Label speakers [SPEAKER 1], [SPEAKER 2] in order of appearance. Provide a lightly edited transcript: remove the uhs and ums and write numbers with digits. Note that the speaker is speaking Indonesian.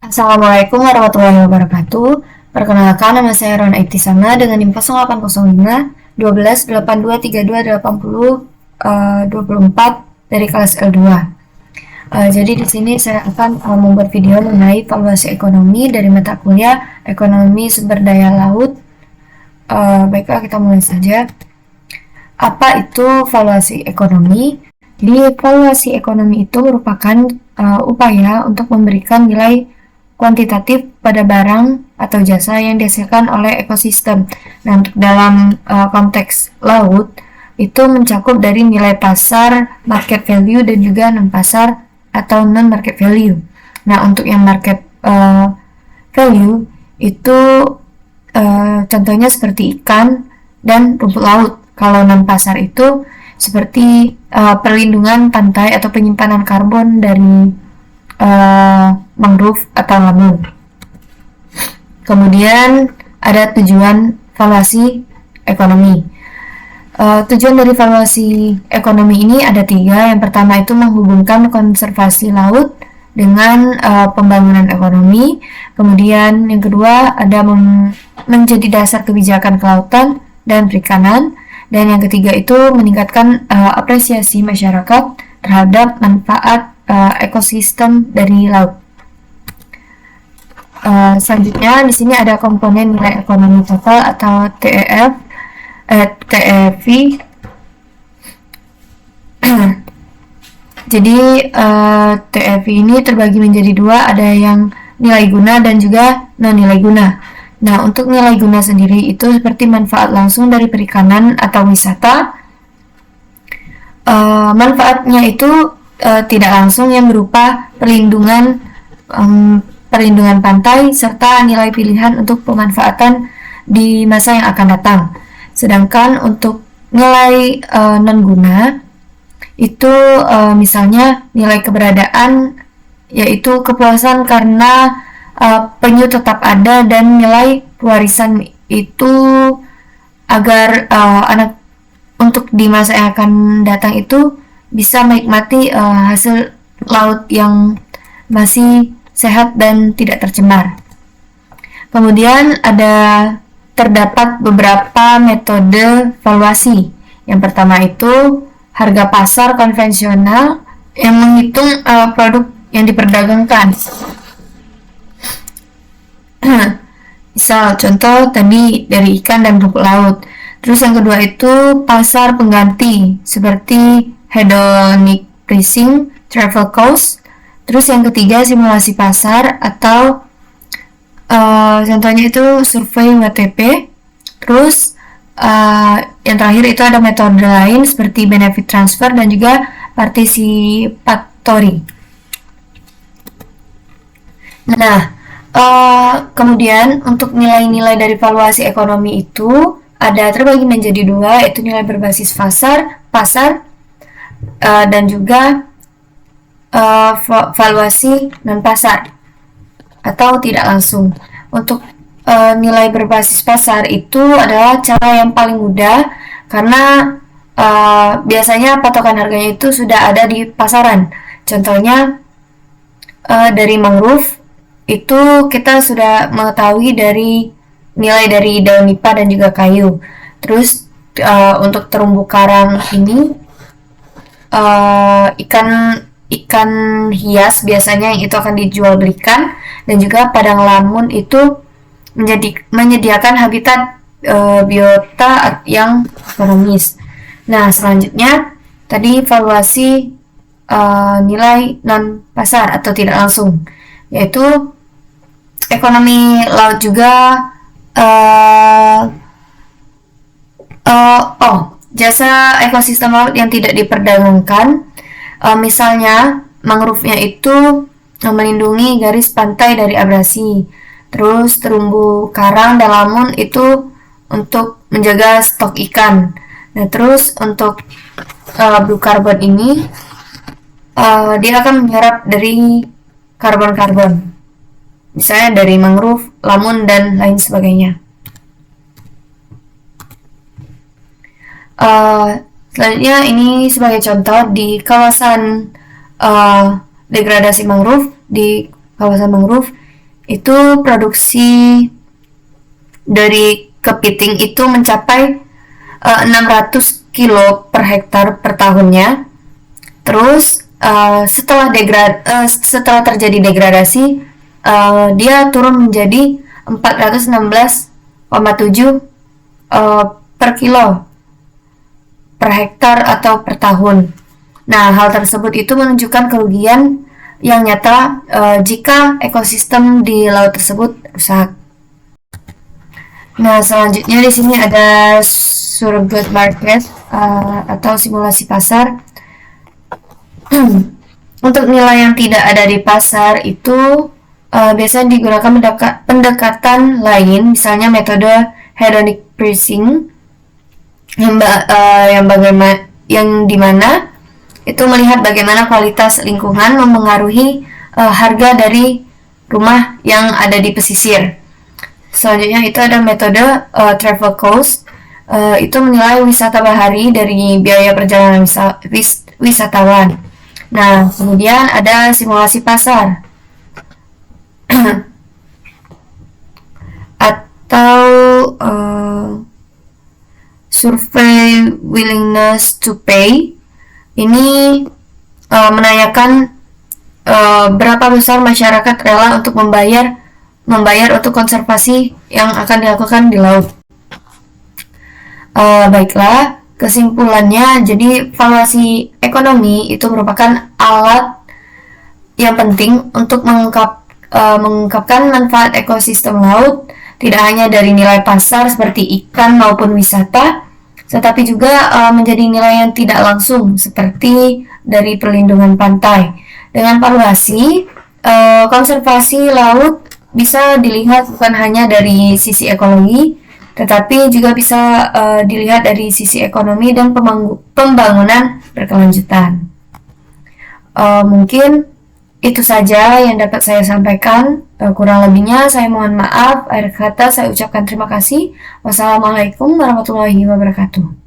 [SPEAKER 1] Assalamualaikum warahmatullahi wabarakatuh. Perkenalkan, nama saya Ron Iktisama dengan NIM 0805 12 82 32 80 24 dari kelas L2. Jadi di sini saya akan membuat video mengenai valuasi ekonomi dari mata kuliah Ekonomi Sumber Daya Laut. Baiklah, kita mulai saja. Apa itu valuasi ekonomi? Jadi valuasi ekonomi itu merupakan upaya untuk memberikan nilai kuantitatif pada barang atau jasa yang dihasilkan oleh ekosistem. Nah, untuk dalam konteks laut itu mencakup dari nilai pasar, market value, dan juga non pasar atau non market value. Nah, untuk yang market value itu contohnya seperti ikan dan rumput laut. Kalau non pasar itu seperti perlindungan pantai atau penyimpanan karbon dari mangrove atau lamun. Kemudian ada tujuan valuasi ekonomi. Tujuan dari valuasi ekonomi ini ada 3. Yang pertama itu menghubungkan konservasi laut dengan pembangunan ekonomi. Kemudian yang kedua ada menjadi dasar kebijakan kelautan dan perikanan. Dan yang ketiga itu meningkatkan apresiasi masyarakat terhadap manfaat ekosistem dari laut. Selanjutnya di sini ada komponen nilai ekonomi total atau TEV. Jadi TEV ini terbagi menjadi 2, ada yang nilai guna dan juga non nilai guna. Nah, untuk nilai guna sendiri itu seperti manfaat langsung dari perikanan atau wisata. Manfaatnya itu tidak langsung yang berupa perlindungan pantai serta nilai pilihan untuk pemanfaatan di masa yang akan datang. Sedangkan untuk nilai non guna itu misalnya nilai keberadaan, yaitu kepuasan karena penyu tetap ada, dan nilai warisan itu agar anak untuk di masa yang akan datang itu bisa menikmati hasil laut yang masih sehat dan tidak tercemar. Kemudian terdapat beberapa metode valuasi. Yang pertama itu harga pasar konvensional yang menghitung produk yang diperdagangkan. Misal contoh tadi dari ikan dan rumput laut. Terus yang kedua itu pasar pengganti seperti hedonic pricing, travel cost. Terus yang ketiga simulasi pasar atau contohnya itu survei WTP. Terus yang terakhir itu ada metode lain seperti benefit transfer dan juga participatory. Nah, kemudian untuk nilai-nilai dari valuasi ekonomi itu ada terbagi menjadi 2, yaitu nilai berbasis pasar dan juga valuasi non pasar atau tidak langsung. Untuk nilai berbasis pasar itu adalah cara yang paling mudah karena biasanya patokan harganya itu sudah ada di pasaran. Contohnya dari mangrove itu kita sudah mengetahui dari nilai dari daun nipah dan juga kayu. Terus untuk terumbu karang ini ikan hias biasanya yang itu akan dijual belikan, dan juga padang lamun itu menyediakan habitat biota yang ekonomis. Nah, selanjutnya tadi valuasi nilai non pasar atau tidak langsung, yaitu ekonomi laut juga jasa ekosistem laut yang tidak diperdagangkan. Misalnya mangrove-nya itu melindungi garis pantai dari abrasi. Terus terumbu karang dan lamun itu untuk menjaga stok ikan. Nah, terus untuk blue carbon ini dia akan menyerap dari karbon-karbon, misalnya dari mangrove, lamun, dan lain sebagainya. Selanjutnya ini sebagai contoh di kawasan degradasi mangrove. Di kawasan mangrove itu produksi dari kepiting itu mencapai 600 kilo per hektar per tahunnya. Terus setelah terjadi degradasi, dia turun menjadi 416,7 per kilo per hektar atau per tahun. Nah, hal tersebut itu menunjukkan kerugian yang nyata jika ekosistem di laut tersebut rusak. Nah, selanjutnya di sini ada surrogate market atau simulasi pasar. Untuk nilai yang tidak ada di pasar itu biasanya digunakan pendekatan lain, misalnya metode hedonic pricing yang dimana itu melihat bagaimana kualitas lingkungan mempengaruhi harga dari rumah yang ada di pesisir. Selanjutnya itu ada metode travel cost, itu menilai wisata bahari dari biaya perjalanan wisatawan. Nah, kemudian ada simulasi pasar atau survey willingness to pay. Ini menanyakan berapa besar masyarakat rela untuk membayar untuk konservasi yang akan dilakukan di laut. Baiklah, kesimpulannya, jadi valuasi ekonomi itu merupakan alat yang penting untuk mengungkapkan manfaat ekosistem laut, tidak hanya dari nilai pasar seperti ikan maupun wisata, tetapi juga menjadi nilai yang tidak langsung seperti dari perlindungan pantai. Dengan valuasi, konservasi laut bisa dilihat bukan hanya dari sisi ekologi, tetapi juga bisa dilihat dari sisi ekonomi dan pembangunan berkelanjutan. Mungkin itu saja yang dapat saya sampaikan. Kurang lebihnya saya mohon maaf. Akhir kata saya ucapkan terima kasih. Wassalamualaikum warahmatullahi wabarakatuh.